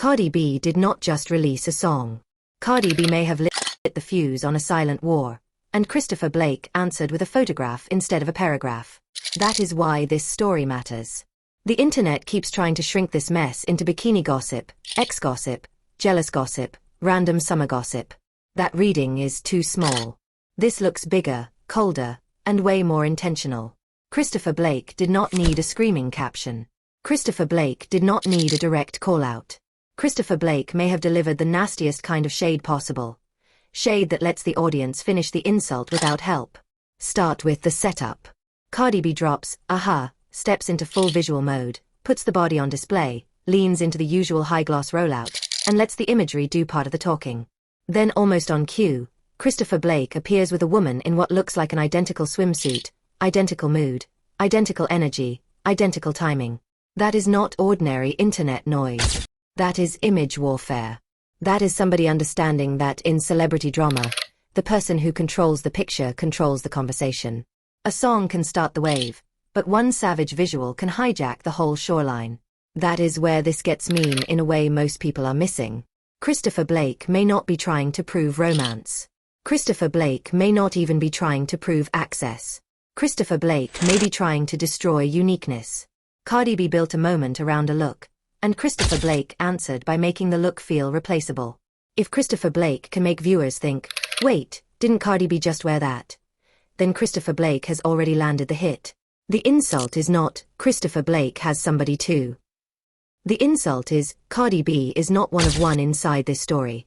Cardi B did not just release a song. Cardi B may have lit the fuse on a silent war, and Christopher Blake answered with a photograph instead of a paragraph. That is why this story matters. The internet keeps trying to shrink this mess into bikini gossip, ex-gossip, jealous gossip, random summer gossip. That reading is too small. This looks bigger, colder, and way more intentional. Christopher Blake did not need a screaming caption. Christopher Blake did not need a direct call-out. Christopher Blake may have delivered the nastiest kind of shade possible. Shade that lets the audience finish the insult without help. Start with the setup. Cardi B drops, aha, steps into full visual mode, puts the body on display, leans into the usual high-gloss rollout, and lets the imagery do part of the talking. Then almost on cue, Christopher Blake appears with a woman in what looks like an identical swimsuit, identical mood, identical energy, identical timing. That is not ordinary internet noise. That is image warfare. That is somebody understanding that in celebrity drama, the person who controls the picture controls the conversation. A song can start the wave, but one savage visual can hijack the whole shoreline. That is where this gets mean in a way most people are missing. Christopher Blake may not be trying to prove romance. Christopher Blake may not even be trying to prove access. Christopher Blake may be trying to destroy uniqueness. Cardi B built a moment around a look, and Christopher Blake answered by making the look feel replaceable. If Christopher Blake can make viewers think, wait, didn't Cardi B just wear that? Then Christopher Blake has already landed the hit. The insult is not, Christopher Blake has somebody too. The insult is, Cardi B is not one of one inside this story.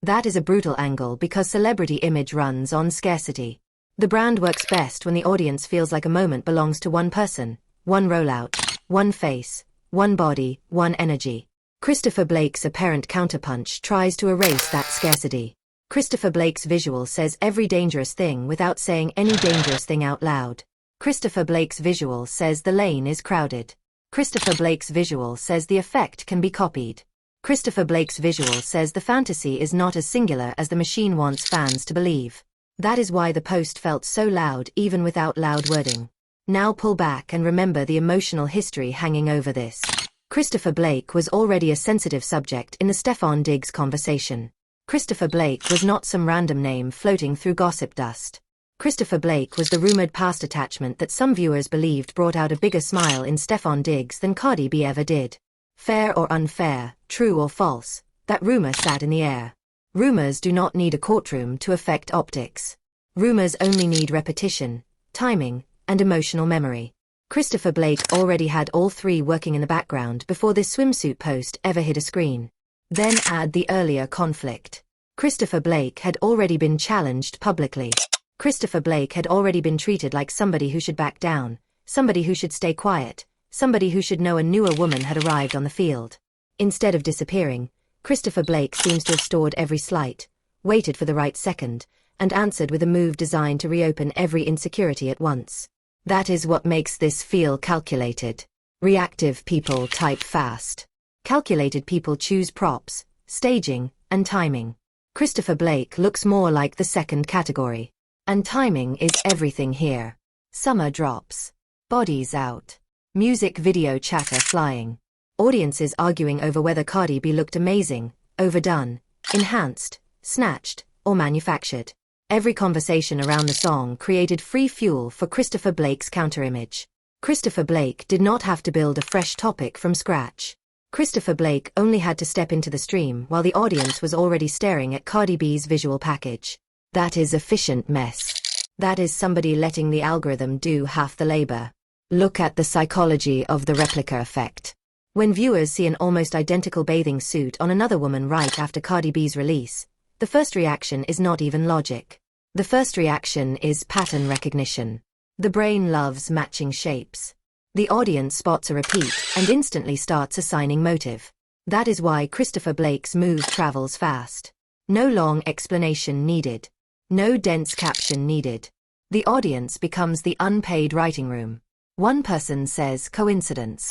That is a brutal angle because celebrity image runs on scarcity. The brand works best when the audience feels like a moment belongs to one person, one rollout, one face, one body, one energy. Christopher Blake's apparent counterpunch tries to erase that scarcity. Christopher Blake's visual says every dangerous thing without saying any dangerous thing out loud. Christopher Blake's visual says the lane is crowded. Christopher Blake's visual says the effect can be copied. Christopher Blake's visual says the fantasy is not as singular as the machine wants fans to believe. That is why the post felt so loud even without loud wording. Now pull back and remember the emotional history hanging over this. Christopher Blake was already a sensitive subject in the Stephon Diggs conversation. Christopher Blake was not some random name floating through gossip dust. Christopher Blake was the rumored past attachment that some viewers believed brought out a bigger smile in Stephon Diggs than Cardi B ever did. Fair or unfair, true or false, that rumor sat in the air. Rumors do not need a courtroom to affect optics. Rumors only need repetition, timing, and emotional memory. Christopher Blake already had all three working in the background before this swimsuit post ever hit a screen. Then add the earlier conflict. Christopher Blake had already been challenged publicly. Christopher Blake had already been treated like somebody who should back down, somebody who should stay quiet, somebody who should know a newer woman had arrived on the field. Instead of disappearing, Christopher Blake seems to have stored every slight, waited for the right second, and answered with a move designed to reopen every insecurity at once. That is what makes this feel calculated. Reactive people type fast. Calculated people choose props, staging, and timing. Christopher Blake looks more like the second category. And timing is everything here. Summer drops. Bodies out. Music video chatter flying. Audiences arguing over whether Cardi B looked amazing, overdone, enhanced, snatched, or manufactured. Every conversation around the song created free fuel for Christopher Blake's counterimage. Christopher Blake did not have to build a fresh topic from scratch. Christopher Blake only had to step into the stream while the audience was already staring at Cardi B's visual package. That is efficient mess. That is somebody letting the algorithm do half the labor. Look at the psychology of the replica effect. When viewers see an almost identical bathing suit on another woman right after Cardi B's release, the first reaction is not even logic. The first reaction is pattern recognition. The brain loves matching shapes. The audience spots a repeat and instantly starts assigning motive. That is why Christopher Blake's move travels fast. No long explanation needed. No dense caption needed. The audience becomes the unpaid writing room. One person says coincidence.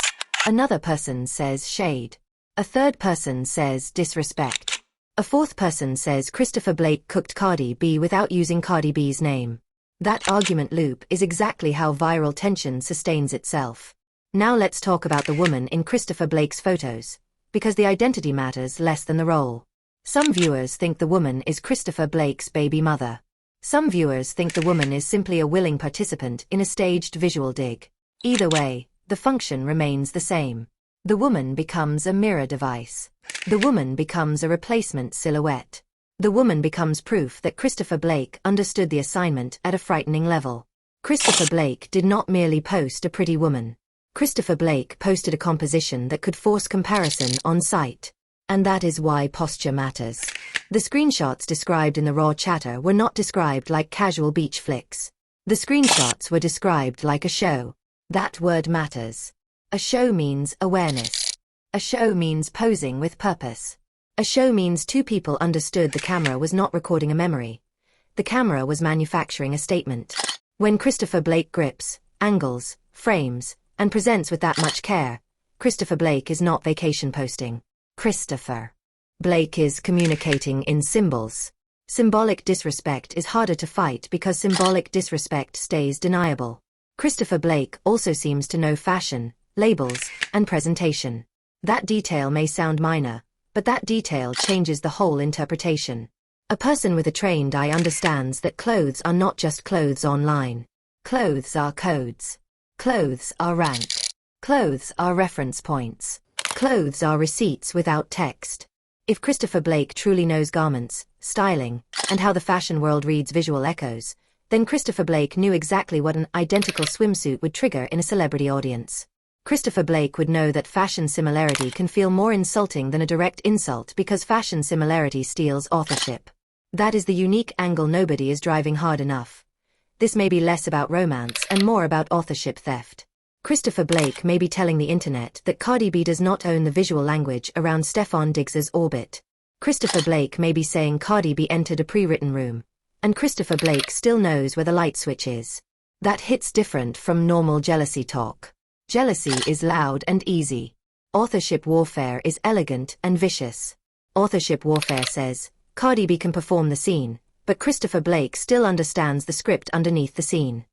Another person says shade. A third person says disrespect. A fourth person says Christopher Blake cooked Cardi B without using Cardi B's name. That argument loop is exactly how viral tension sustains itself. Now let's talk about the woman in Christopher Blake's photos. because the identity matters less than the role. Some viewers think the woman is Christopher Blake's baby mother. Some viewers think the woman is simply a willing participant in a staged visual dig. Either way, the function remains the same. The woman becomes a mirror device. The woman becomes a replacement silhouette. The woman becomes proof that Christopher Blake understood the assignment at a frightening level. Christopher Blake did not merely post a pretty woman. Christopher Blake posted a composition that could force comparison on sight. And that is why posture matters. The screenshots described in the raw chatter were not described like casual beach flicks. The screenshots were described like a show. That word matters. A show means awareness. A show means posing with purpose. A show means two people understood the camera was not recording a memory. The camera was manufacturing a statement. When Christopher Blake grips, angles, frames, and presents with that much care, Christopher Blake is not vacation posting. Christopher Blake is communicating in symbols. Symbolic disrespect is harder to fight because symbolic disrespect stays deniable. Christopher Blake also seems to know fashion, labels, and presentation. That detail may sound minor, but that detail changes the whole interpretation. A person with a trained eye understands that clothes are not just clothes online. Clothes are codes. Clothes are rank. Clothes are reference points. Clothes are receipts without text. If Christopher Blake truly knows garments, styling, and how the fashion world reads visual echoes, then Christopher Blake knew exactly what an identical swimsuit would trigger in a celebrity audience. Christopher Blake would know that fashion similarity can feel more insulting than a direct insult because fashion similarity steals authorship. That is the unique angle nobody is driving hard enough. This may be less about romance and more about authorship theft. Christopher Blake may be telling the internet that Cardi B does not own the visual language around Stephon Diggs' orbit. Christopher Blake may be saying Cardi B entered a pre-written room, and Christopher Blake still knows where the light switch is. That hits different from normal jealousy talk. Jealousy is loud and easy. Authorship warfare is elegant and vicious. Authorship warfare says, Cardi B can perform the scene, but Christopher Blake still understands the script underneath the scene.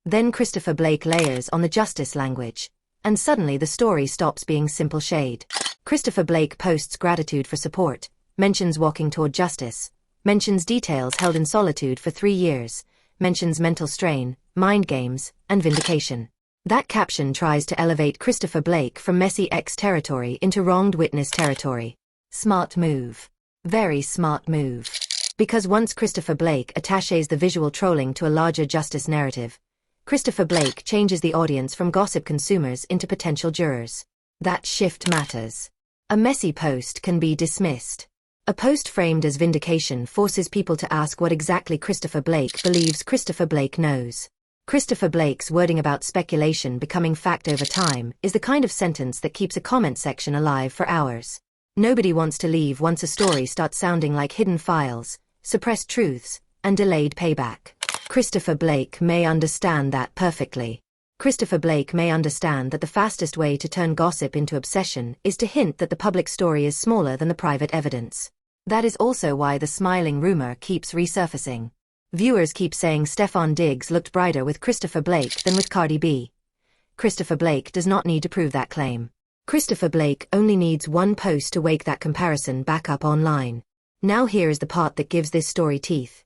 Then Christopher Blake layers on the justice language, and suddenly the story stops being simple shade. Christopher Blake posts gratitude for support, mentions walking toward justice, mentions details held in solitude for 3 years, mentions mental strain, mind games, and vindication. That caption tries to elevate Christopher Blake from messy ex territory into wronged witness territory. Smart move. Very smart move. Because once Christopher Blake attaches the visual trolling to a larger justice narrative, Christopher Blake changes the audience from gossip consumers into potential jurors. That shift matters. A messy post can be dismissed. A post framed as vindication forces people to ask what exactly Christopher Blake believes Christopher Blake knows. Christopher Blake's wording about speculation becoming fact over time is the kind of sentence that keeps a comment section alive for hours. Nobody wants to leave once a story starts sounding like hidden files, suppressed truths, and delayed payback. Christopher Blake may understand that perfectly. Christopher Blake may understand that the fastest way to turn gossip into obsession is to hint that the public story is smaller than the private evidence. That is also why the smiling rumor keeps resurfacing. Viewers keep saying Stephon Diggs looked brighter with Christopher Blake than with Cardi B. Christopher Blake does not need to prove that claim. Christopher Blake only needs one post to wake that comparison back up online. Now here is the part that gives this story teeth.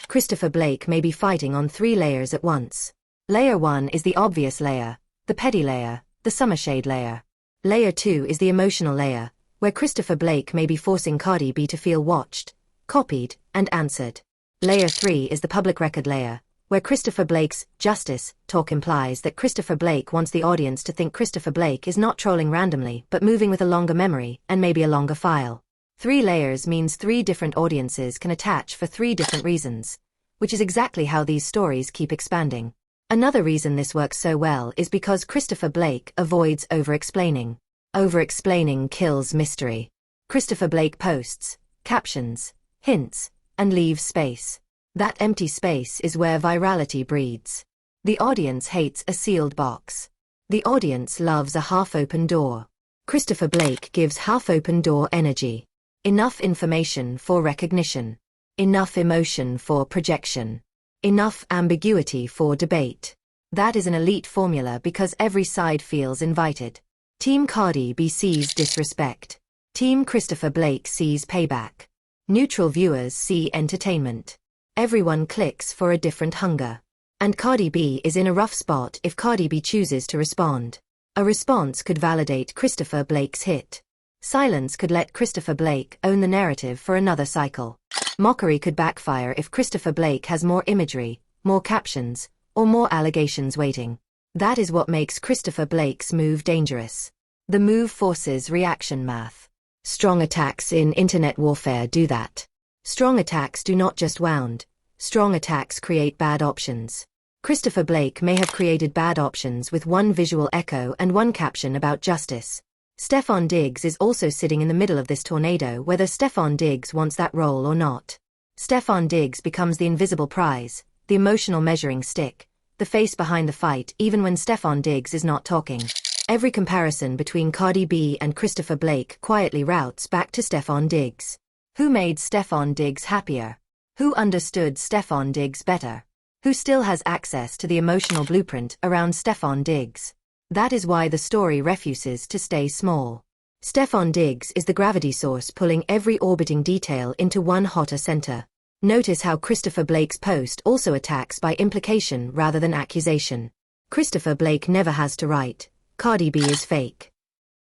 Christopher Blake may be fighting on 3 layers at once. Layer 1 is the obvious layer, the petty layer, the summer shade layer. Layer 2 is the emotional layer, where Christopher Blake may be forcing Cardi B to feel watched, copied, and answered. Layer 3 is the public record layer, where Christopher Blake's justice talk implies that Christopher Blake wants the audience to think Christopher Blake is not trolling randomly but moving with a longer memory and maybe a longer file. 3 layers means 3 different audiences can attach for 3 different reasons, which is exactly how these stories keep expanding. Another reason this works so well is because Christopher Blake avoids over-explaining. Over-explaining kills mystery. Christopher Blake posts, captions, hints, and leaves space. That empty space is where virality breeds. The audience hates a sealed box. The audience loves a half-open door. Christopher Blake gives half-open door energy. Enough information for recognition. Enough emotion for projection. Enough ambiguity for debate. That is an elite formula because every side feels invited. Team Cardi B sees disrespect. Team Christopher Blake sees payback. Neutral viewers see entertainment. Everyone clicks for a different hunger. And Cardi B is in a rough spot if Cardi B chooses to respond. A response could validate Christopher Blake's hit. Silence could let Christopher Blake own the narrative for another cycle. Mockery could backfire if Christopher Blake has more imagery, more captions, or more allegations waiting. That is what makes Christopher Blake's move dangerous. The move forces reaction math. Strong attacks in internet warfare do that. Strong attacks do not just wound. Strong attacks create bad options. Christopher Blake may have created bad options with one visual echo and one caption about justice. Stephon Diggs is also sitting in the middle of this tornado whether Stephon Diggs wants that role or not. Stephon Diggs becomes the invisible prize, the emotional measuring stick, the face behind the fight even when Stephon Diggs is not talking. Every comparison between Cardi B and Christopher Blake quietly routes back to Stephon Diggs. Who made Stephon Diggs happier? Who understood Stephon Diggs better? Who still has access to the emotional blueprint around Stephon Diggs? That is why the story refuses to stay small. Stephon Diggs is the gravity source pulling every orbiting detail into one hotter center. Notice how Christopher Blake's post also attacks by implication rather than accusation. Christopher Blake never has to write, Cardi B is fake.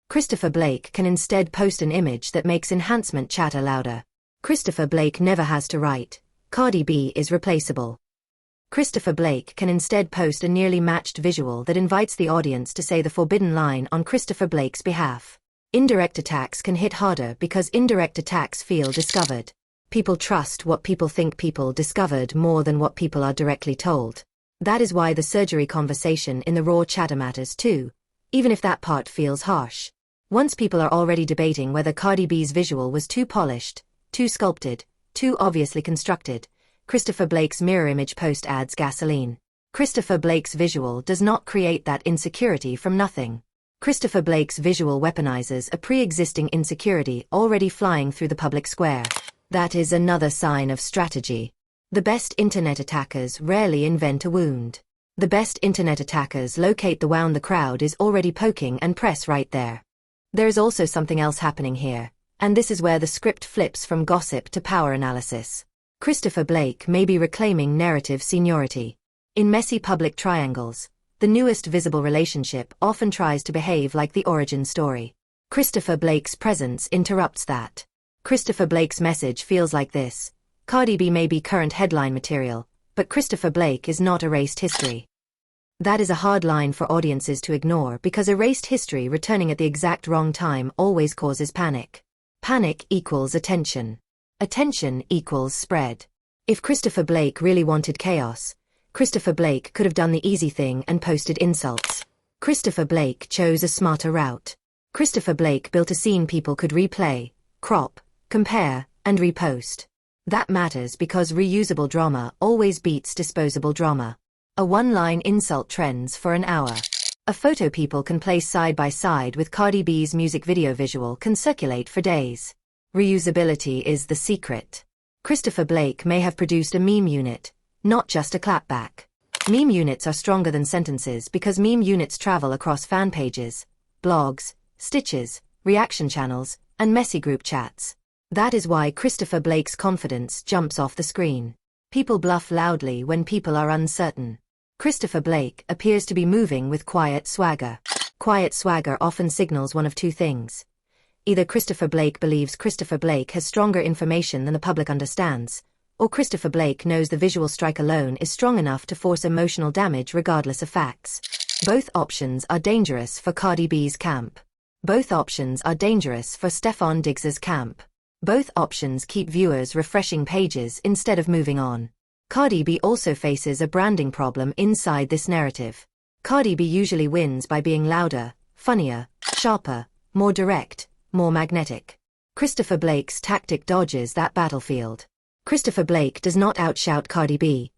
Christopher Blake can instead post an image that makes enhancement chatter louder. Christopher Blake never has to write, Cardi B is replaceable. Christopher Blake can instead post a nearly matched visual that invites the audience to say the forbidden line on Christopher Blake's behalf. Indirect attacks can hit harder because indirect attacks feel discovered. People trust what people think people discovered more than what people are directly told. That is why the surgery conversation in the raw chatter matters too, even if that part feels harsh. Once people are already debating whether Cardi B's visual was too polished, too sculpted, too obviously constructed, Christopher Blake's mirror image post adds gasoline. Christopher Blake's visual does not create that insecurity from nothing. Christopher Blake's visual weaponizes a pre-existing insecurity already flying through the public square. That is another sign of strategy. The best internet attackers rarely invent a wound. The best internet attackers locate the wound the crowd is already poking and press right there. There is also something else happening here, and this is where the script flips from gossip to power analysis. Christopher Blake may be reclaiming narrative seniority. In messy public triangles, the newest visible relationship often tries to behave like the origin story. Christopher Blake's presence interrupts that. Christopher Blake's message feels like this: Cardi B may be current headline material, but Christopher Blake is not erased history. That is a hard line for audiences to ignore because erased history returning at the exact wrong time always causes panic. Panic equals attention. Attention equals spread. If Christopher Blake really wanted chaos, Christopher Blake could have done the easy thing and posted insults. Christopher Blake chose a smarter route. Christopher Blake built a scene people could replay, crop, compare, and repost. That matters because reusable drama always beats disposable drama. A one-line insult trends for an hour. A photo people can place side by side with Cardi B's music video visual can circulate for days. Reusability is the secret. Christopher Blake may have produced a meme unit, not just a clapback. Meme units are stronger than sentences because meme units travel across fan pages, blogs, stitches, reaction channels, and messy group chats. That is why Christopher Blake's confidence jumps off the screen. People bluff loudly when people are uncertain. Christopher Blake appears to be moving with quiet swagger. Quiet swagger often signals one of two things. Either Christopher Blake believes Christopher Blake has stronger information than the public understands, or Christopher Blake knows the visual strike alone is strong enough to force emotional damage regardless of facts. Both options are dangerous for Cardi B's camp. Both options are dangerous for Stephon Diggs's camp. Both options keep viewers refreshing pages instead of moving on. Cardi B also faces a branding problem inside this narrative. Cardi B usually wins by being louder, funnier, sharper, more direct, more magnetic. Christopher Blake's tactic dodges that battlefield. Christopher Blake does not outshout Cardi B.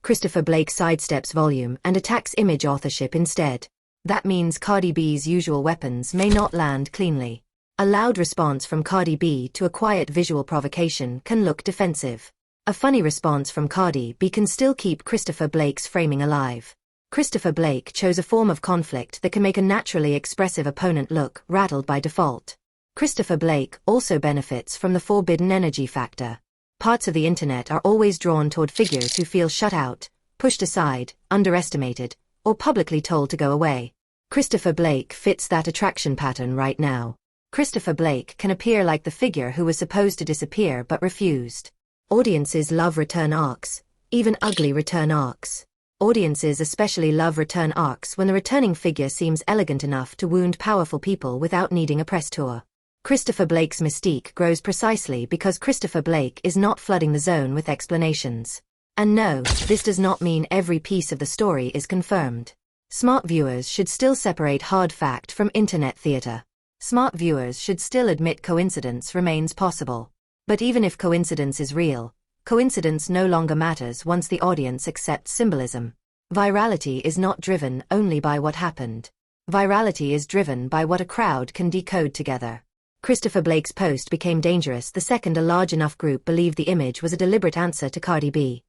Christopher Blake sidesteps volume and attacks image authorship instead. That means Cardi B's usual weapons may not land cleanly. A loud response from Cardi B to a quiet visual provocation can look defensive. A funny response from Cardi B can still keep Christopher Blake's framing alive. Christopher Blake chose a form of conflict that can make a naturally expressive opponent look rattled by default. Christopher Blake also benefits from the forbidden energy factor. Parts of the internet are always drawn toward figures who feel shut out, pushed aside, underestimated, or publicly told to go away. Christopher Blake fits that attraction pattern right now. Christopher Blake can appear like the figure who was supposed to disappear but refused. Audiences love return arcs, even ugly return arcs. Audiences especially love return arcs when the returning figure seems elegant enough to wound powerful people without needing a press tour. Christopher Blake's mystique grows precisely because Christopher Blake is not flooding the zone with explanations. And no, this does not mean every piece of the story is confirmed. Smart viewers should still separate hard fact from internet theater. Smart viewers should still admit coincidence remains possible. But even if coincidence is real, coincidence no longer matters once the audience accepts symbolism. Virality is not driven only by what happened. Virality is driven by what a crowd can decode together. Christopher Blake's post became dangerous the second a large enough group believed the image was a deliberate answer to Cardi B.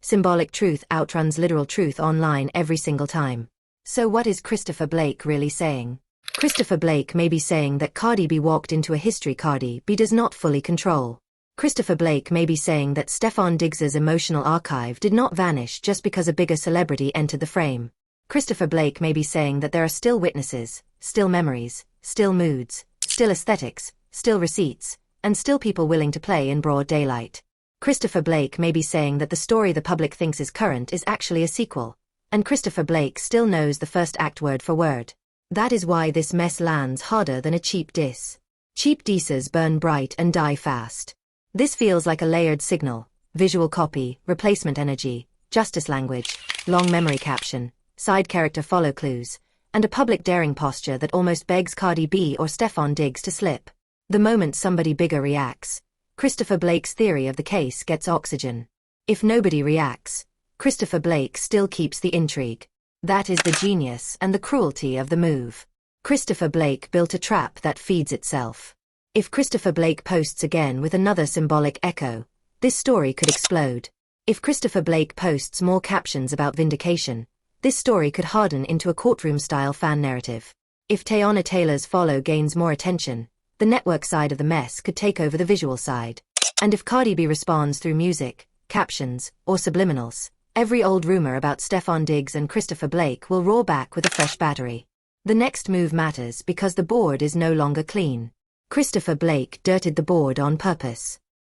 Symbolic truth outruns literal truth online every single time. So what is Christopher Blake really saying? Christopher Blake may be saying that Cardi B walked into a history Cardi B does not fully control. Christopher Blake may be saying that Stephon Diggs's emotional archive did not vanish just because a bigger celebrity entered the frame. Christopher Blake may be saying that there are still witnesses, still memories, still moods, still aesthetics, still receipts, and still people willing to play in broad daylight. Christopher Blake may be saying that the story the public thinks is current is actually a sequel. And Christopher Blake still knows the first act word for word. That is why this mess lands harder than a cheap diss. Cheap disses burn bright and die fast. This feels like a layered signal, visual copy, replacement energy, justice language, long memory caption, side character follow clues, and a public daring posture that almost begs Cardi B or Stephon Diggs to slip. The moment somebody bigger reacts, Christopher Blake's theory of the case gets oxygen. If nobody reacts, Christopher Blake still keeps the intrigue. That is the genius and the cruelty of the move. Christopher Blake built a trap that feeds itself. If Christopher Blake posts again with another symbolic echo, this story could explode. If Christopher Blake posts more captions about vindication, this story could harden into a courtroom-style fan narrative. If Teyana Taylor's follow gains more attention, the network side of the mess could take over the visual side. And if Cardi B responds through music, captions, or subliminals, every old rumor about Stephon Diggs and Christopher Blake will roar back with a fresh battery. The next move matters because the board is no longer clean. Christopher Blake dirtied the board on purpose.